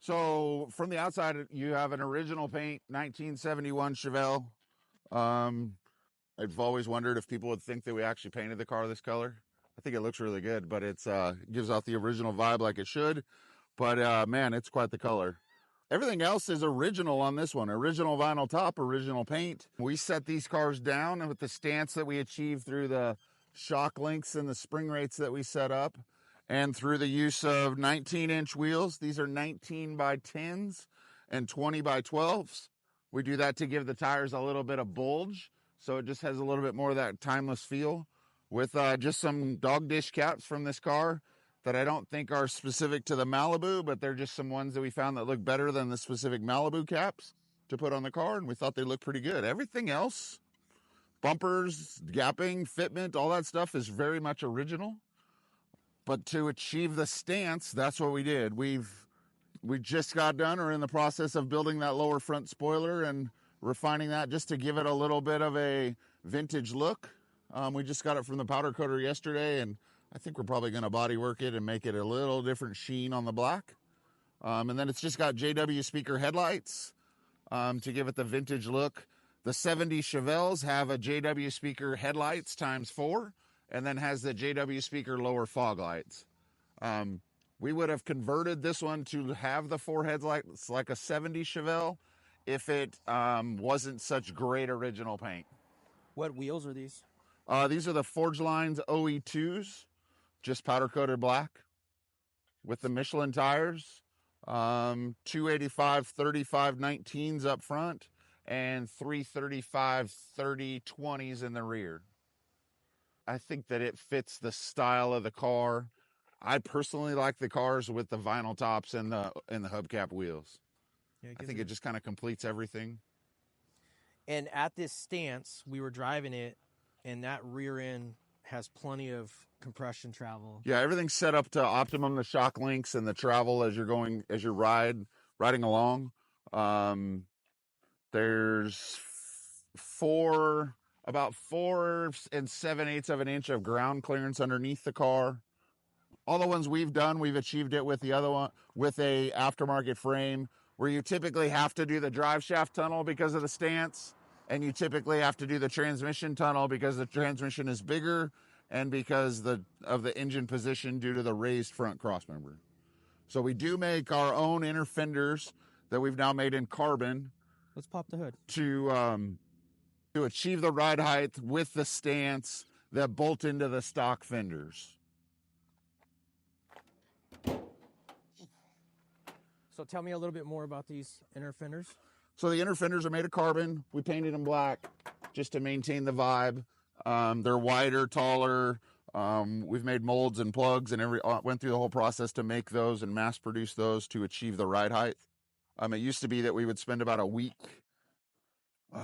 So from the outside, you have an original paint 1971 Chevelle. I've always wondered if people would think that we actually painted the car this color. I think it looks really good, but it gives off the original vibe like it should. But man, it's quite the color. Everything else is original on this one. Original vinyl top, original paint. We set these cars down with the stance that we achieved through the shock links and the spring rates that we set up, and through the use of 19-inch wheels. These are 19 by 10s and 20 by 12s. We do that to give the tires a little bit of bulge, so it just has a little bit more of that timeless feel, with just some dog dish caps from this car that I don't think are specific to the Malibu, but they're just some ones that we found that look better than the specific Malibu caps to put on the car, and we thought they looked pretty good. Everything else, bumpers, gapping, fitment, all that stuff is very much original. But to achieve the stance, that's what we did. We just got done or in the process of building that lower front spoiler and refining that just to give it a little bit of a vintage look. We just got it from the powder coater yesterday, and I think we're probably going to body work it and make it a little different sheen on the black. And then it's just got JW speaker headlights to give it the vintage look. The 70 Chevelles have a JW speaker headlights ×4, and then has the JW speaker lower fog lights. We would have converted this one to have the 4 headlights like a 70 Chevelle if it wasn't such great original paint. What wheels are these? These are the Forgeline OE2s, just powder coated black with the Michelin tires. 285 35 19s up front and 335 30 20s in the rear. I think that it fits the style of the car. I personally like the cars with the vinyl tops and the hubcap wheels. Yeah, I think it just kind of completes everything. And at this stance, we were driving it, and that rear end has plenty of compression travel. Yeah, everything's set up to optimum the shock links and the travel as you're riding along. There's about 4 7/8 of an inch of ground clearance underneath the car. All the ones we've done, we've achieved it with the other one with a aftermarket frame, where you typically have to do the drive shaft tunnel because of the stance, and you typically have to do the transmission tunnel because the transmission is bigger and because of the engine position due to the raised front crossmember. So we do make our own inner fenders that we've now made in carbon. Let's pop the hood. To achieve the ride height with the stance that bolt into the stock fenders. So tell me a little bit more about these inner fenders. So the inner fenders are made of carbon. We painted them black just to maintain the vibe. They're wider, taller. We've made molds and plugs and went through the whole process to make those and mass produce those to achieve the ride height. It used to be that we would spend about a week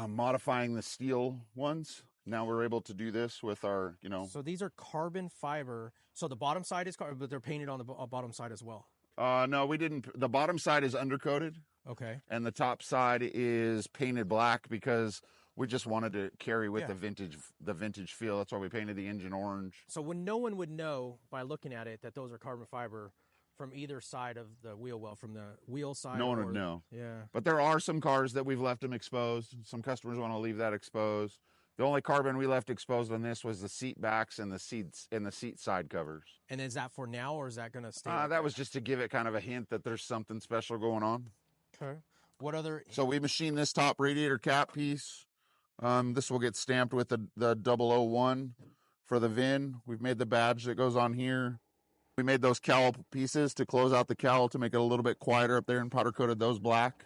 modifying the steel ones. Now we're able to do this with our, So these are carbon fiber. So the bottom side is carbon, but they're painted on the bottom side as well. No, we didn't. The bottom side is undercoated. Okay. And the top side is painted black because we just wanted to carry with the vintage feel. That's why we painted the engine orange. So when no one would know by looking at it that those are carbon fiber from either side of the wheel well, from the wheel side. No one would know. Yeah. But there are some cars that we've left them exposed. Some customers want to leave that exposed. The only carbon we left exposed on this was the seat backs and the seats and the seat side covers. And is that for now, or is that going to stay? That was just to give it kind of a hint that there's something special going on. Okay. What other? So we machined this top radiator cap piece. This will get stamped with the 001 for the VIN. We've made the badge that goes on here. We made those cowl pieces to close out the cowl to make it a little bit quieter up there, and powder coated those black.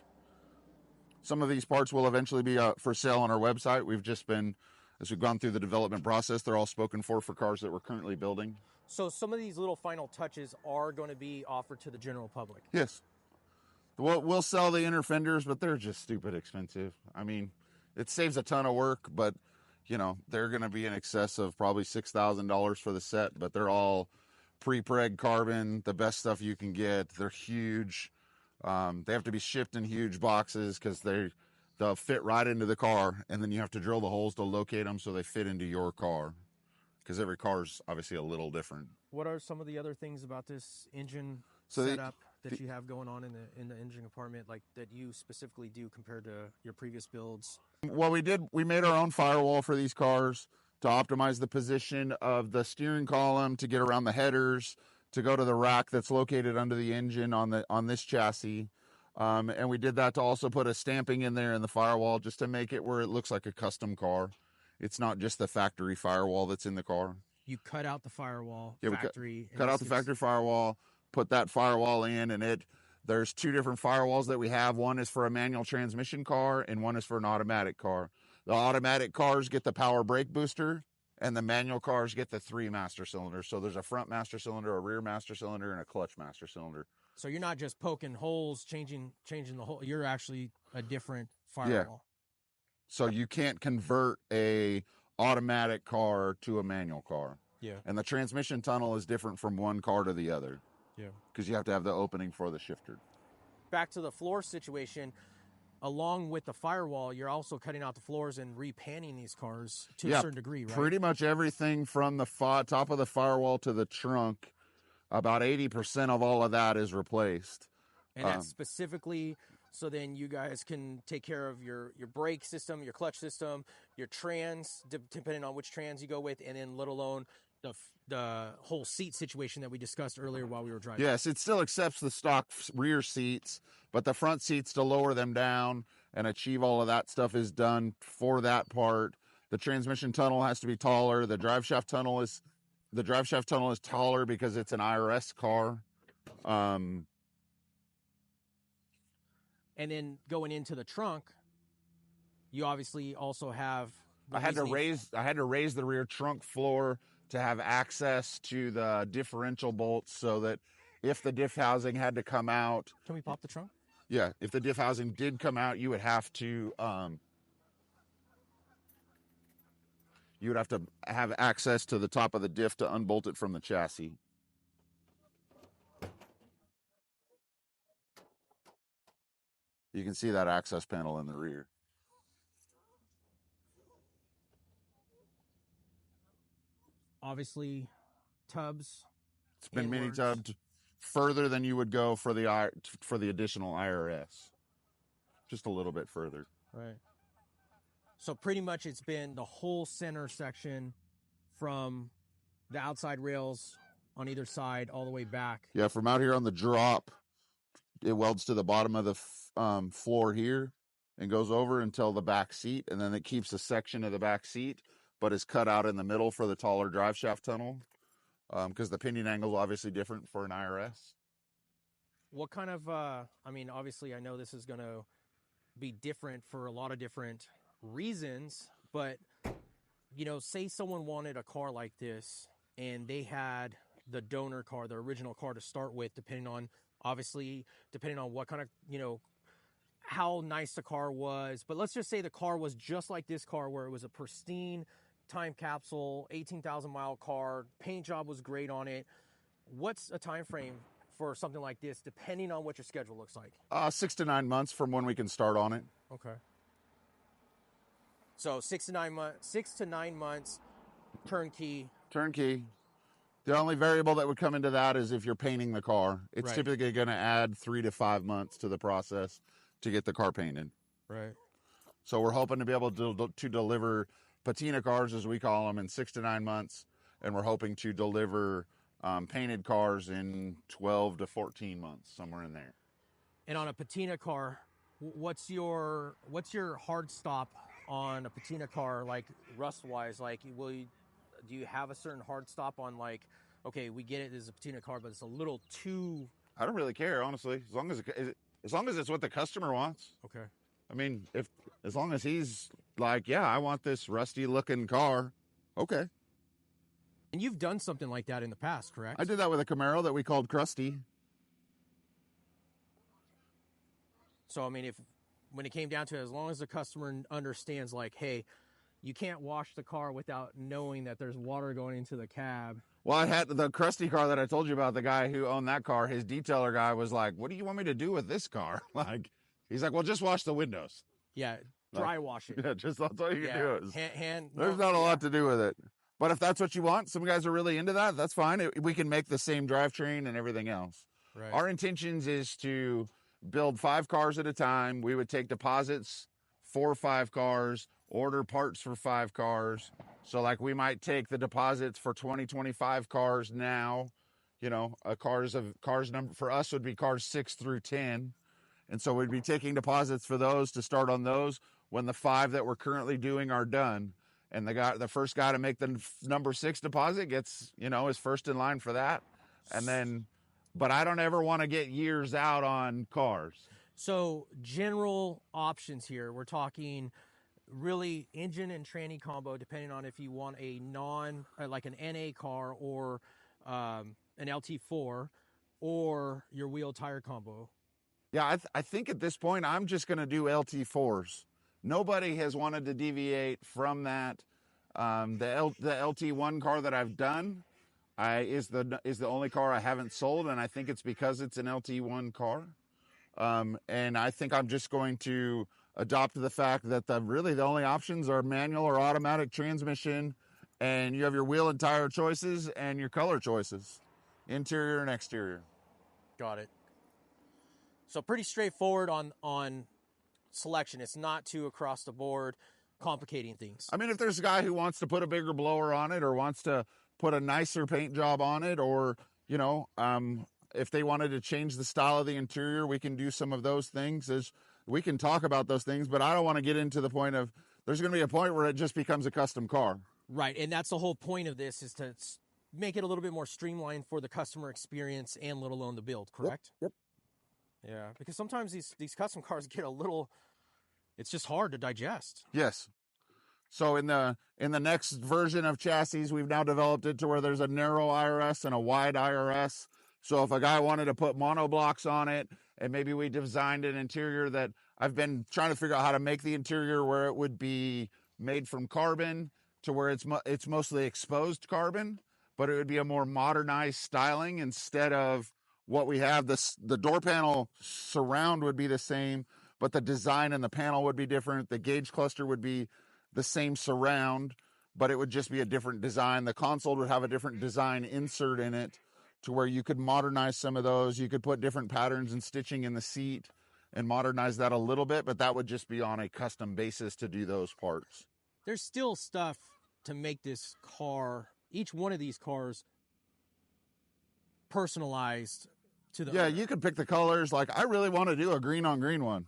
Some of these parts will eventually be for sale on our website. We've just been, as we've gone through the development process, they're all spoken for cars that we're currently building. So some of these little final touches are going to be offered to the general public? Yes. We'll sell the inner fenders, but they're just stupid expensive. I mean, it saves a ton of work, but, they're going to be in excess of probably $6,000 for the set, but they're all pre-preg carbon, the best stuff you can get. They're huge. They have to be shipped in huge boxes because they'll fit right into the car, and then you have to drill the holes to locate them so they fit into your car, because every car is obviously a little different. What are some of the other things about this engine setup? that you have going on in the engine compartment, like that you specifically do compared to your previous builds? Well, we made our own firewall for these cars to optimize the position of the steering column, to get around the headers, to go to the rack that's located under the engine on this chassis. And we did that to also put a stamping in there in the firewall just to make it where it looks like a custom car. It's not just the factory firewall that's in the car. You cut out the firewall, Yeah, factory. cut out the factory firewall, put that firewall in, and there's two different firewalls that we have. One is for a manual transmission car, and one is for an automatic car. The automatic cars get the power brake booster, and the manual cars get the 3 master cylinders. So there's a front master cylinder, a rear master cylinder, and a clutch master cylinder. So you're not just poking holes, changing the whole. You're actually a different firewall. Yeah. So you can't convert a automatic car to a manual car. Yeah. And the transmission tunnel is different from one car to the other. Yeah. Because you have to have the opening for the shifter. Back to the floor situation, along with the firewall, you're also cutting out the floors and repanning these cars to a certain degree, right? Pretty much everything from the top of the firewall to the trunk, about 80% of all of that is replaced. And that's specifically so then you guys can take care of your brake system, your clutch system, your trans, depending on which trans you go with, and then let alone the whole seat situation that we discussed earlier while we were driving. Yes, it still accepts the stock rear seats, but the front seats, to lower them down and achieve all of that stuff, is done for that part. The transmission tunnel has to be taller. The drive shaft tunnel is taller because it's an IRS car. And then going into the trunk, you obviously also have. I had to raise the rear trunk floor to have access to the differential bolts, so that if the diff housing had to come out. Can we pop the trunk? Yeah, if the diff housing did come out, you would have to have access to the top of the diff to unbolt it from the chassis. You can see that access panel in the rear. Obviously, tubs. It's been mini tubbed further than you would go for the additional IRS. Just a little bit further. Right. So pretty much it's been the whole center section from the outside rails on either side all the way back. Yeah, from out here on the drop, it welds to the bottom of the floor here and goes over until the back seat, and then it keeps a section of the back seat, but is cut out in the middle for the taller drive shaft tunnel, because the pinion angle is obviously different for an IRS. What kind of, obviously I know this is going to be different for a lot of different reasons, but, say someone wanted a car like this and they had the donor car, the original car to start with, depending on what kind of, how nice the car was. But let's just say the car was just like this car, where it was a pristine time capsule, 18,000 mile car, paint job was great on it. What's a time frame for something like this, depending on what your schedule looks like? 6 to 9 months from when we can start on it. Okay. So 6 to 9 months, turnkey. Turnkey. The only variable that would come into that is if you're painting the car. It's typically going to add 3 to 5 months to the process to get the car painted. Right. So we're hoping to be able to deliver patina cars, as we call them, in 6 to 9 months, and we're hoping to deliver painted cars in 12 to 14 months, somewhere in there. And on a patina car, what's your hard stop on a patina car, like rust wise? Like, do you have a certain hard stop on, like, okay, we get it, this is a patina car, but it's a little too... I don't really care, honestly, as long as it's what the customer wants. Okay. I mean, as long as he's like, yeah, I want this rusty looking car, okay. And you've done something like that in the past, correct? I did that with a Camaro that we called Krusty. So, when it came down to it, as long as the customer understands, like, hey, you can't wash the car without knowing that there's water going into the cab. Well, I had the Krusty car that I told you about. The guy who owned that car, his detailer guy was like, what do you want me to do with this car? He's like, well, just wash the windows. Yeah, dry wash it. Yeah, that's all you can do. There's not a lot to do with it. But if that's what you want, some guys are really into that, that's fine. We can make the same drivetrain and everything else. Right. Our intentions is to build 5 cars at a time. We would take deposits for 5 cars, order parts for 5 cars. So like we might take the deposits for 2025 cars now, you know, cars number for us would be cars 6 through 10. And so we'd be taking deposits for those to start on those when the 5 that we're currently doing are done. And the first guy to make the number 6 deposit gets, you know, is first in line for that. And then, but I don't ever want to get years out on cars. So general options here, we're talking really engine and tranny combo, depending on if you want a like an NA car or an LT4 or your wheel tire combo. Yeah, I think at this point, I'm just going to do LT4s. Nobody has wanted to deviate from that. The LT1 car that I've done is the only car I haven't sold, and I think it's because it's an LT1 car. And I think I'm just going to adopt the fact that really the only options are manual or automatic transmission, and you have your wheel and tire choices and your color choices, interior and exterior. Got it. So pretty straightforward on selection. It's not too across the board complicating things. I mean, if there's a guy who wants to put a bigger blower on it or wants to put a nicer paint job on it, or, you know, if they wanted to change the style of the interior, we can do some of those things. We can talk about those things, but I don't want to get into the point of there's going to be a point where it just becomes a custom car. Right, and that's the whole point of this, is to make it a little bit more streamlined for the customer experience and let alone the build, correct? Yep. Yeah, because sometimes these custom cars get a little, it's just hard to digest. Yes. So in the next version of chassis, we've now developed it to where there's a narrow IRS and a wide IRS. So if a guy wanted to put monoblocks on it, and maybe we designed an interior that I've been trying to figure out how to make the interior where it would be made from carbon to where it's mostly exposed carbon, but it would be a more modernized styling instead of what we have. The door panel surround would be the same, but the design and the panel would be different. The gauge cluster would be the same surround, but it would just be a different design. The console would have a different design insert in it to where you could modernize some of those. You could put different patterns and stitching in the seat and modernize that a little bit, but that would just be on a custom basis to do those parts. There's still stuff to make this car, each one of these cars, personalized to the Yeah, owner. you could pick the colors. Like, I really want to do a green on green one.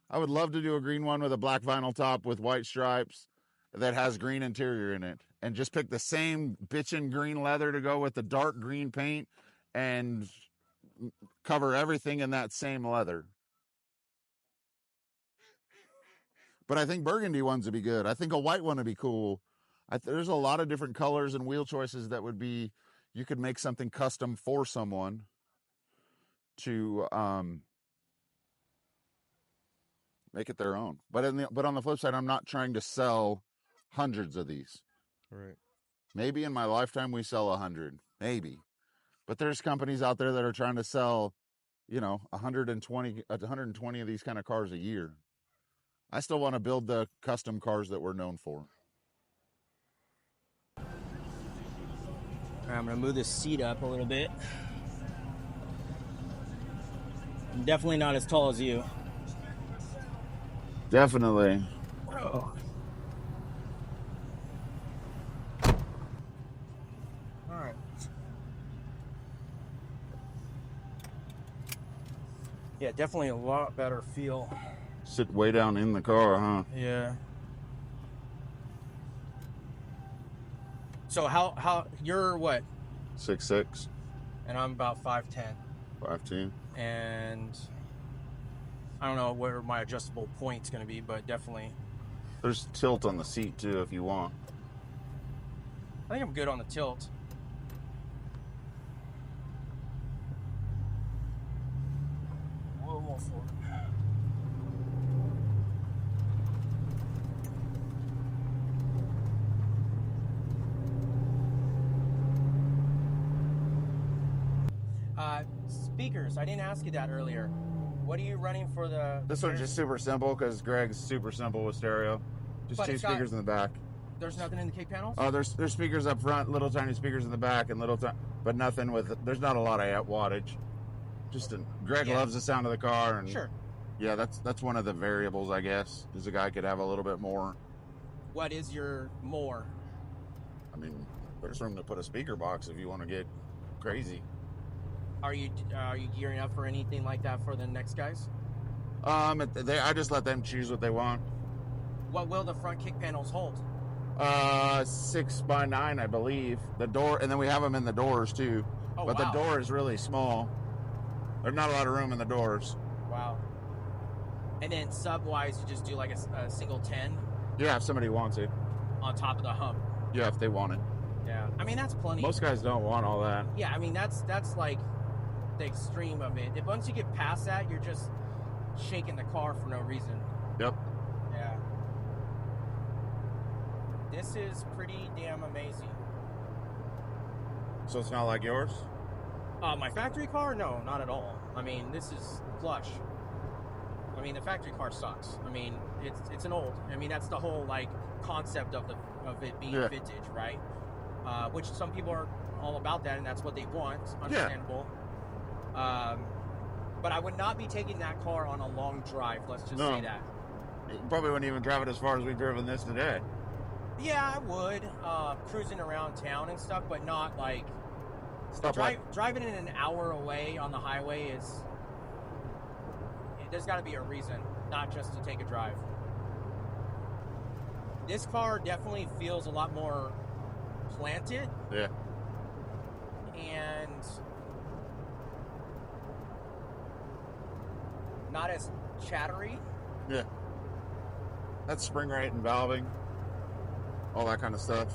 I would love to do a green one with a black vinyl top with white stripes that has green interior in it, and just pick the same bitchin' green leather to go with the dark green paint and cover everything in that same leather. But I think burgundy ones would be good. I think a white one would be cool. There's a lot of different colors and wheel choices that would be, you could make something custom for someone to make it their own. But on the flip side, I'm not trying to sell hundreds of these. Right. Maybe in my lifetime we sell 100, maybe. But there's companies out there that are trying to sell, you know, 120 of these kind of cars a year. I still want to build the custom cars that we're known for. All right, I'm going to move this seat up a little bit. I'm definitely not as tall as you. Definitely. Oh. All right. Yeah, definitely a lot better feel. Sit way down in the car, huh? Yeah. So how you're what? 6'6", And I'm about 5'10". 5'10". And I don't know where my adjustable point's going to be, but definitely. There's tilt on the seat too if you want. I think I'm good on the tilt. A little more forward. Speakers, I didn't ask you that earlier. What are you running for the... This one's just super simple because Greg's super simple with stereo. Just But 2 it's got- speakers in the back. There's nothing in the kick panels? Oh, there's speakers up front, little tiny speakers in the back, and but nothing with, there's not a lot of wattage. Greg Yeah. loves the sound of the car, and Sure. yeah, that's one of the variables, I guess, is the guy could have a little bit more. What is your more? I mean, there's room to put a speaker box if you want to get crazy. Are you gearing up for anything like that for the next guys? I just let them choose what they want. What will the front kick panels hold? 6x9, I believe. The door, and then we have them in the doors too. Oh, but wow. the door is really small. There's not a lot of room in the doors. Wow. And then sub-wise, you just do like a single 10 Yeah, if somebody wants it. on top of the hump. Yeah, if they want it. Yeah. I mean, that's plenty. Most guys don't want all that. Yeah, I mean, that's like the extreme of it. If once you get past that, you're just shaking the car for no reason. Yep. Yeah. This is pretty damn amazing. So it's not like yours? My factory car? No, not at all. I mean, this is flush. I mean, the factory car sucks. I mean, it's an old. I mean, that's the whole like concept of it being vintage, right? Which some people are all about that, and that's what they want. Understandable. Yeah. But I would not be taking that car on a long drive. Let's just say that. You probably wouldn't even drive it as far as we've driven this today. Yeah, I would. Cruising around town and stuff, but not like driving it an hour away on the highway is. There's got to be a reason, not just to take a drive. This car definitely feels a lot more planted. Yeah. And not as chattery. Yeah. That's spring rate and valving. All that kind of stuff.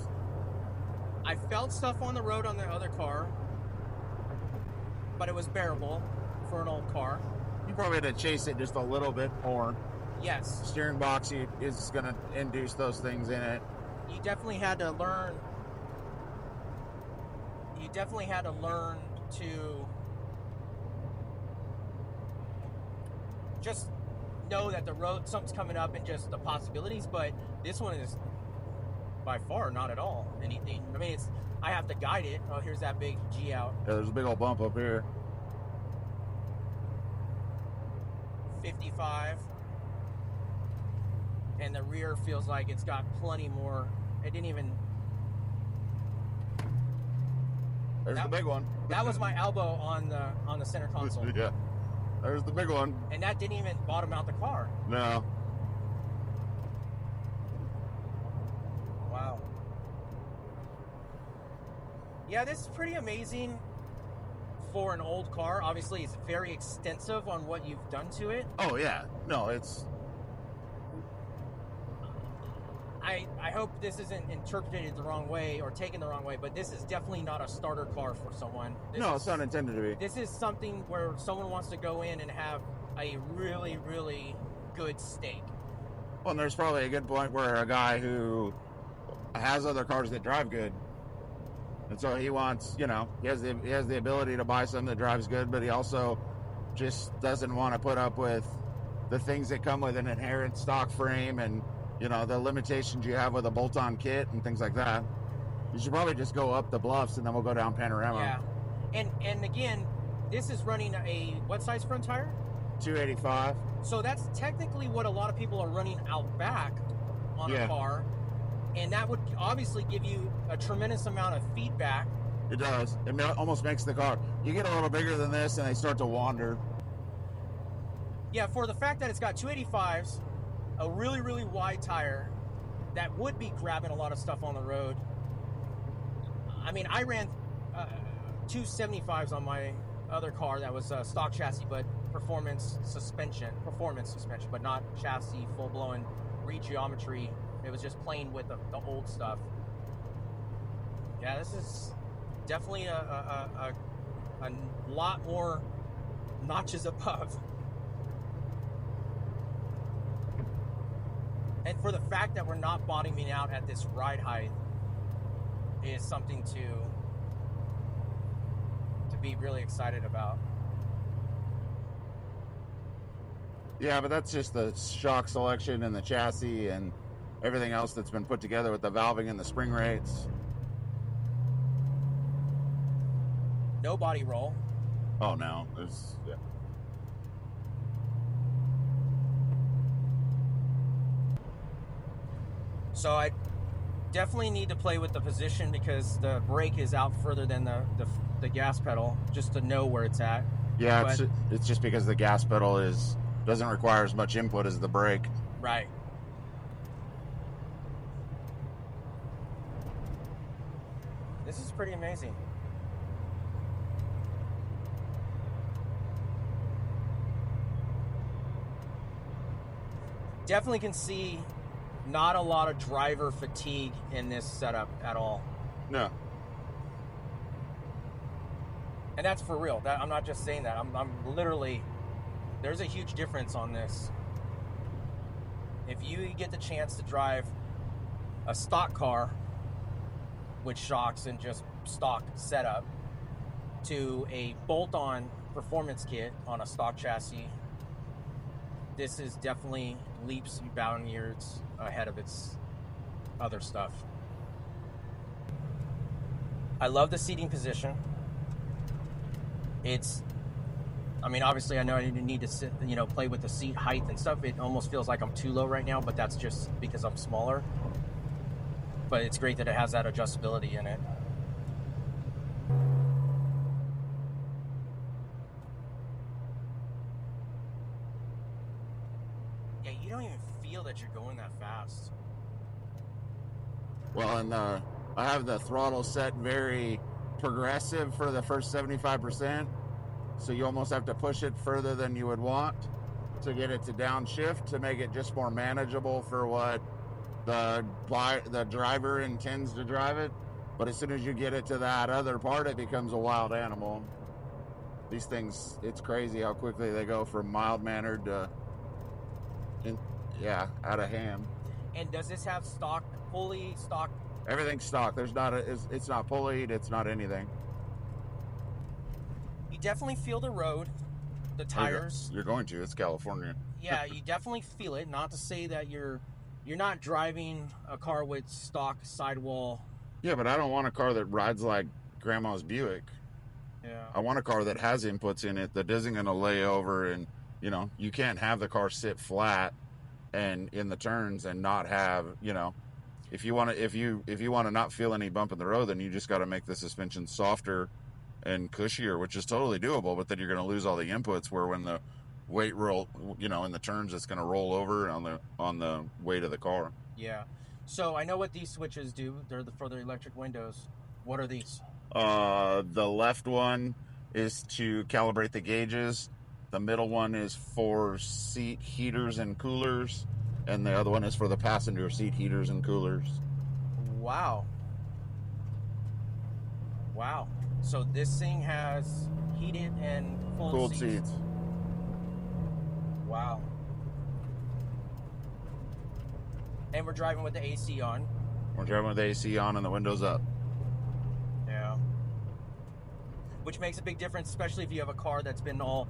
I felt stuff on the road on the other car, but it was bearable for an old car. You probably had to chase it just a little bit more. Yes. Steering box is going to induce those things in it. You definitely had to learn. You definitely had to learn to just know that the road, something's coming up, and just the possibilities. But this one is by far not at all anything. I mean, I have to guide it. Oh, here's that big G out. Yeah, there's a big old bump up here. 55, and the rear feels like it's got plenty more. It didn't even. There's the big one. That was my elbow on the center console. Yeah, there's the big one. And that didn't even bottom out the car. No. Wow. Yeah, this is pretty amazing. For an old car, obviously it's very extensive on what you've done to it. Oh yeah, no, it's. I hope this isn't interpreted the wrong way or taken the wrong way, but this is definitely not a starter car for someone. It's not intended to be. This is something where someone wants to go in and have a really, really good steak. Well, and there's probably a good point where a guy who has other cars that drive good. And so he wants, he has the ability to buy something that drives good, but he also just doesn't want to put up with the things that come with an inherent stock frame and, the limitations you have with a bolt-on kit and things like that. You should probably just go up the bluffs and then we'll go down Panorama. Yeah. And again, this is running what size front tire? 285. So that's technically what a lot of people are running out back on a car. And that would obviously give you a tremendous amount of feedback. It does. It almost makes the car. You get a little bigger than this and they start to wander. Yeah, for the fact that it's got 285s, a really, really wide tire that would be grabbing a lot of stuff on the road. I mean, I ran 275s on my other car that was stock chassis, but performance suspension, but not chassis, full-blown re-geometry. It was just playing with the old stuff. Yeah, this is definitely a lot more notches above. And for the fact that we're not bottoming out at this ride height is something to be really excited about. Yeah, but that's just the shock selection and the chassis and everything else that's been put together with the valving and the spring rates. No body roll. Oh no, it's yeah. So I definitely need to play with the position because the brake is out further than the gas pedal, just to know where it's at. Yeah, But it's just because the gas pedal doesn't require as much input as the brake. right. This is pretty amazing. Definitely can see not a lot of driver fatigue in this setup at all. No. And that's for real. I'm not just saying that. I'm literally, there's a huge difference on this. If you get the chance to drive a stock car with shocks and just stock setup to a bolt-on performance kit on a stock chassis, this is definitely leaps and bound years ahead of its other stuff. I love the seating position. I mean, obviously I know I need to sit, play with the seat height and stuff. It almost feels like I'm too low right now, but that's just because I'm smaller. But it's great that it has that adjustability in it. Yeah, you don't even feel that you're going that fast. Well, and I have the throttle set very progressive for the first 75%, so you almost have to push it further than you would want to get it to downshift to make it just more manageable for what the driver intends to drive it. But as soon as you get it to that other part, it becomes a wild animal. These things, it's crazy how quickly they go from mild-mannered to, out of hand. And does this have fully stock? Everything's stock. It's not pulleyed. It's not anything. You definitely feel the road, the tires. You're going to. It's California. Yeah, you definitely feel it. Not to say that you're not driving a car with stock sidewall. Yeah, but I don't want a car that rides like Grandma's Buick. Yeah. I want a car that has inputs in it that isn't going to lay over, and you can't have the car sit flat and in the turns and not have, if you want to not feel any bump in the road, then you just got to make the suspension softer and cushier, which is totally doable. But then you're going to lose all the inputs where when the weight roll, in the turns, it's going to roll over on the weight of the car. Yeah. So I know what these switches do. They're for the electric windows. What are these? The left one is to calibrate the gauges. The middle one is for seat heaters and coolers, and the other one is for the passenger seat heaters and coolers. Wow. Wow. So this thing has heated and cooled seats. Wow. And we're driving with the AC on. We're driving with the AC on and the windows up. Yeah. Which makes a big difference, especially if you have a car that's been all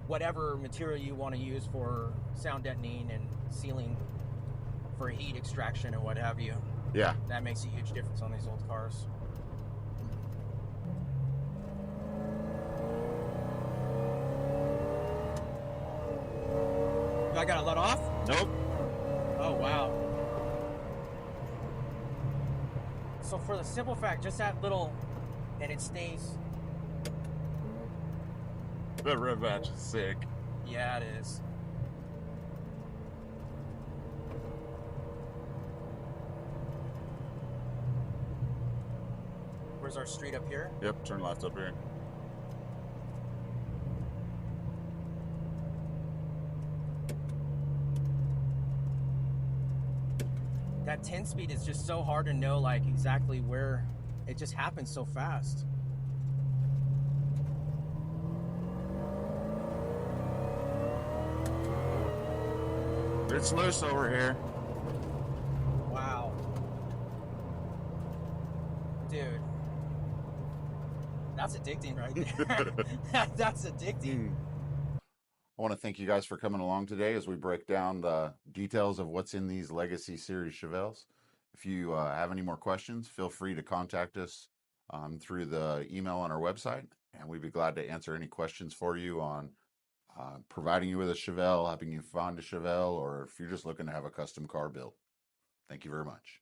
whatever material you want to use for sound deadening and sealing for heat extraction and what have you. Yeah. That makes a huge difference on these old cars. Do I gotta let off? Nope. Oh, wow. So for the simple fact, just that little, and it stays. The rev match is sick. Yeah, it is. Where's our street up here? Yep, turn left up here. That 10 speed is just so hard to know like exactly where it just happens so fast. It's loose over here. Wow. Dude. That's addicting right there. That's addicting. I want to thank you guys for coming along today as we break down the details of what's in these Legacy Series Chevelles. If you have any more questions, feel free to contact us through the email on our website. and we'd be glad to answer any questions for you on providing you with a Chevelle, helping you find a Chevelle, or if you're just looking to have a custom car built. Thank you very much.